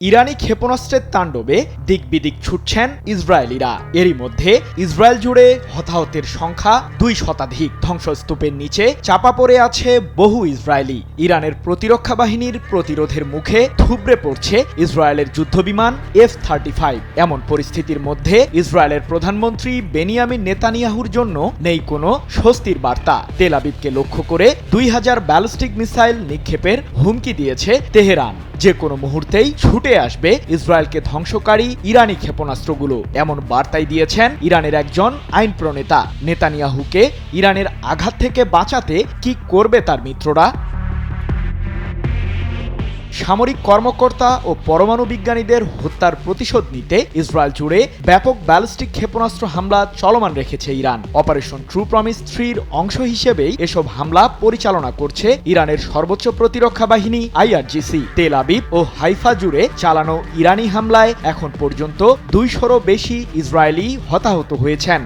ইরানি ক্ষেপণাস্ত্রের তাণ্ডবে দিকবিদিক ছুটছেন ইসরায়েলিরা। এরই মধ্যে ইসরায়েল জুড়ে হতাহতের সংখ্যা 2 শতাধিক। ধ্বংসস্তূপের নিচে চাপা পড়ে আছে বহু ইসরায়েলি। ইরানের প্রতিরক্ষা বাহিনীর প্রতিরোধের মুখে থুবড়ে পড়ছে ইসরায়েলের যুদ্ধবিমান F-35। এমন পরিস্থিতির মধ্যে ইসরায়েলের প্রধানমন্ত্রী বেনিয়ামিন নেতানিয়াহুর জন্য নেই কোনো স্বস্তির বার্তা। তেল আবিবকে লক্ষ্য করে 2000 ব্যালিস্টিক মিসাইল নিক্ষেপের হুমকি দিয়েছে তেহরান। যে কোনো মুহূর্তেই ছুটে আসবে ইসরায়েলকে ধ্বংসকারী ইরানি ক্ষেপণাস্ত্রগুলো, এমন বার্তাই দিয়েছেন ইরানের একজন আইন প্রণেতা। নেতানিয়াহুকে ইরানের আঘাত থেকে বাঁচাতে কি করবে তার মিত্ররা? সামরিক কর্মকর্তা ও পরমাণু বিজ্ঞানীদের হত্যার প্রতিশোধ নিতে ইসরায়েল জুড়ে ব্যাপক ব্যালিস্টিক ক্ষেপণাস্ত্র হামলা চলমান রেখেছে ইরান। অপারেশন ট্রু প্রমিস 3-র অংশ হিসেবেই এসব হামলা পরিচালনা করছে ইরানের সর্বোচ্চ প্রতিরক্ষা বাহিনী IRGC। তেল আবিব ও হাইফা জুড়ে চালানো ইরানি হামলায় এখন পর্যন্ত 200-রও বেশি ইসরায়েলি হতাহত হয়েছেন।